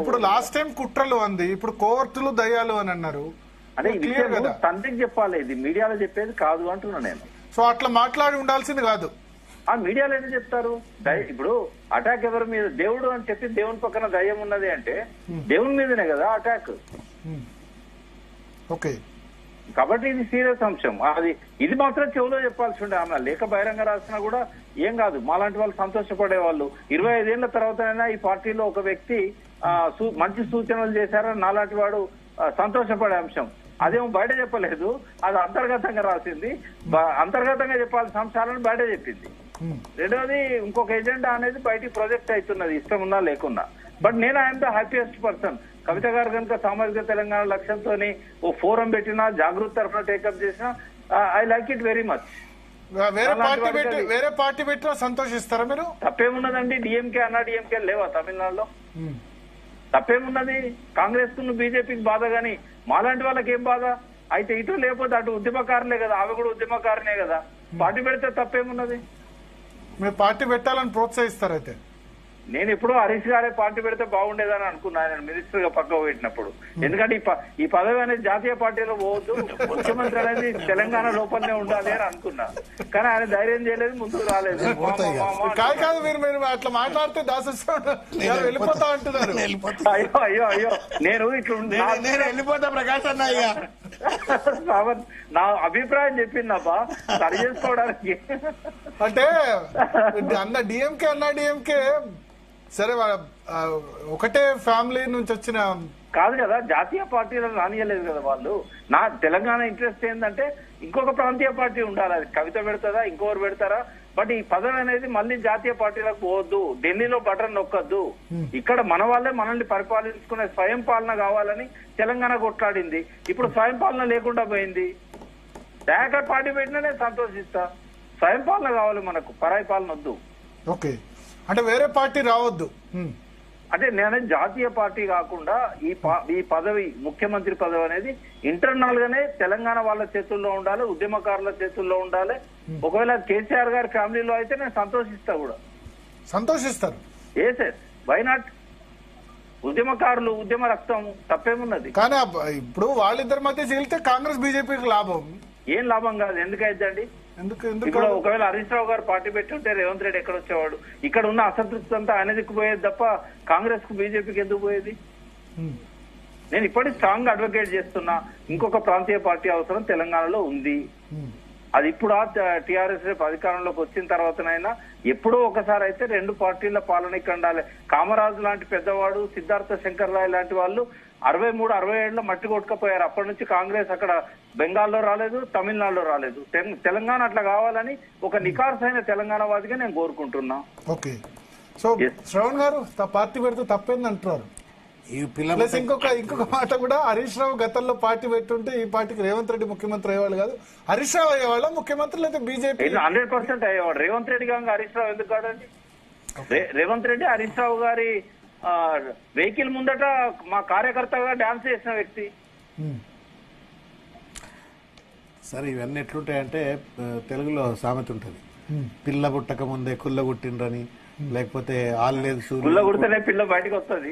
ఇప్పుడు last time కుట్రలు అంది, ఇప్పుడు కోర్టులు దయ్యాలు అని అన్నారు. అంటే ఈ విషయం తండ్రికి చెప్పాలి, ఇది మీడియాలో చెప్పేది కాదు అంటున్నా నేను. సో అట్లా మాట్లాడి ఉండాల్సింది కాదు. ఆ మీడియాలో ఎందుకు చెప్తారు? ఇప్పుడు అటాక్ ఎవరి మీద? దేవుడు అని చెప్పి దేవుని పక్కన దయ్యం ఉన్నది అంటే దేవుని మీదనే కదా అటాక్. ఓకే, కాబట్టి ఇది సీరియస్ అంశం. ఇది మాత్రం చెవులో చెప్పాల్సి ఉండే. ఆమె లేఖ బహిరంగ రాసినా కూడా ఏం కాదు, మాలాంటి వాళ్ళు సంతోషపడే వాళ్ళు. 25 ఏళ్ల తర్వాతైనా ఈ పార్టీలో ఒక వ్యక్తి మంచి సూచనలు చేశారని నాలాంటి వాడు సంతోషపడే అంశం. అదేమో బయట చెప్పలేదు, అది అంతర్గతంగా రాసింది. అంతర్గతంగా చెప్పాల్సిన అంశాలను బయట చెప్పింది. రెండవది ఇంకొక ఎజెండా అనేది బయటికి ప్రొజెక్ట్ అవుతున్నది, ఇష్టం ఉన్నా లేకున్నా. బట్ నేను ఐఎమ్ ద హ్యాపీయెస్ట్ పర్సన్. కవిత గారు కనుక సామాజిక తెలంగాణ లక్ష్యంతో ఓ ఫోరం పెట్టినా, జాగృతి తరఫున టేకప్ చేసినా, I like it very much. వేరే పార్టీ పెట్టినా సంతోషిస్తారా మీరు? తప్పేమున్నదండి? డిఎంకే అన్నా డిఎంకే లేవా తమిళనాడులో? తప్పేమున్నది? కాంగ్రెస్ కు బీజేపీకి బాధ గాని మాలాంటి వాళ్ళకి ఏం బాధ? అయితే ఇటు లేకపోతే అటు ఉద్యమకారులే కదా, ఆమె కూడా ఉద్యమకారునే కదా. పార్టీ పెడితే తప్పేమున్నది? మీరు పార్టీ పెట్టాలని ప్రోత్సహిస్తారు. అయితే నేను ఎప్పుడూ హరీష్ గారే పార్టీ పెడితే బాగుండేదని అనుకున్నా, ఆయన మినిస్టర్ గా పక్కకు పెట్టినప్పుడు. ఎందుకంటే ఈ పదవి అనేది జాతీయ పార్టీలో పోవద్దు, ముఖ్యమంత్రి అనేది తెలంగాణ లోపలనే ఉండాలి అని అనుకున్నా. కానీ ఆయన ధైర్యం చేయలేదు, ముందుకు రాలేదు. కాదు మీరు అట్లా మాట్లాడితే వెళ్ళిపోతా అంటున్నారు. అయ్యో అయ్యో అయ్యో, నేను ఇట్లా వెళ్ళిపోతా ప్రకాష్ అన్న. నా అభిప్రాయం చెప్పిందబ్బా, సరి చేసుకోవడానికి. అంటే అన్న డిఎంకే సరే, ఒకటే ఫ్యామిలీ నుంచి వచ్చిన కాదు కదా, జాతీయ పార్టీలను రానియలేదు కదా వాళ్ళు. నా తెలంగాణ ఇంట్రెస్ట్ ఏంటంటే ఇంకొక ప్రాంతీయ పార్టీ ఉండాలి. అది కవిత పెడతారా, ఇంకొకరు పెడతారా? బట్ ఈ పదవి అనేది మళ్ళీ జాతీయ పార్టీలకు పోవద్దు, ఢిల్లీలో బటన్ నొక్కద్దు. ఇక్కడ మన వాళ్ళే మనల్ని పరిపాలించుకునే స్వయం పాలన కావాలని తెలంగాణ కొట్లాడింది. ఇప్పుడు స్వయం పాలన లేకుండా పోయింది. దయాకర్ పార్టీ పెట్టినా నేను సంతోషిస్తా. స్వయం పాలన కావాలి మనకు, పరాయి పాలన వద్దు. ఓకే, అంటే వేరే పార్టీ రావద్దు. అంటే నేను జాతీయ పార్టీ కాకుండా ఈ పదవి, ముఖ్యమంత్రి పదవి అనేది ఇంటర్నల్ గానే తెలంగాణ వాళ్ళ చేతుల్లో ఉండాలి, ఉద్యమకారుల చేతుల్లో ఉండాలి. ఒకవేళ కేసీఆర్ గారి ఫ్యామిలీలో అయితే నేను సంతోషిస్తా కూడా. సంతోషిస్తారు? ఏ సార్, వై నాట్? ఉద్యమకారులు, ఉద్యమ రక్తం, తప్పేమున్నది? కానీ ఇప్పుడు వాళ్ళిద్దరి మధ్య చెల్లితే కాంగ్రెస్ బీజేపీకి లాభం. ఏం లాభం కాదు, ఎందుకైందండి? ఇప్పుడు ఒకవేళ హరీష్ రావు గారు పార్టీ పెట్టుంటే రేవంత్ రెడ్డి ఎక్కడ వచ్చేవాడు? ఇక్కడ ఉన్న అసంతృప్తి అంతా ఆయన దిక్కుపోయేది తప్ప కాంగ్రెస్ కు బీజేపీకి ఎందుకు పోయేది? నేను ఇప్పటికీ స్ట్రాంగ్ అడ్వకేట్ చేస్తున్నా, ఇంకొక ప్రాంతీయ పార్టీ అవసరం తెలంగాణలో ఉంది. అది ఇప్పుడు టీఆర్ఎస్ రేపు అధికారంలోకి వచ్చిన తర్వాతనైనా ఎప్పుడో ఒకసారి అయితే 2 పార్టీల పాలన ఇక్కడ ఉండాలి. కామరాజు లాంటి పెద్దవాడు, సిద్ధార్థ శంకర్ రాయ్ లాంటి వాళ్ళు 63-67 మట్టి కొట్టుకపోయారు. అప్పటి నుంచి కాంగ్రెస్ అక్కడ బెంగాల్లో రాలేదు, తమిళనాడులో రాలేదు. తెలంగాణ అట్లా కావాలని ఒక నికార్సైన తెలంగాణ వాదిగా నేను కోరుకుంటున్నా. ఓకే, సో శ్రవణ్ గారు పార్టీ పెడితే తప్పేంది అంటున్నారు. ప్లస్ ఇంకొక మాట కూడా, హరీష్ రావు గతంలో పార్టీ పెట్టుంటే ఈ పార్టీకి రేవంత్ రెడ్డి ముఖ్యమంత్రి అయ్యేవాళ్ళు కాదు, హరీష్ రావు అయ్యేవాళ్ళ ముఖ్యమంత్రి, లేదా బీజేపీ 100% అయ్యేవాడు. రేవంత్ రెడ్డి గారు హరీష్ రావు ఎందుకు కాదండి? రేవంత్ రెడ్డి హరీష్ రావు గారి వెహికల్ ముందట మా కార్యకర్తగా డాన్స్ చేసిన వ్యక్తి. సరే, ఇవన్నీ ఎట్లుంటాయంటే తెలుగులో సామెత ఉంటుంది, పిల్ల పుట్టక ముందే కుల్ల పుట్టిండ్రని, లేకపోతే ఆల్లేదు కుల్ల కుడితేనే పిల్ల బయటకు వస్తుంది.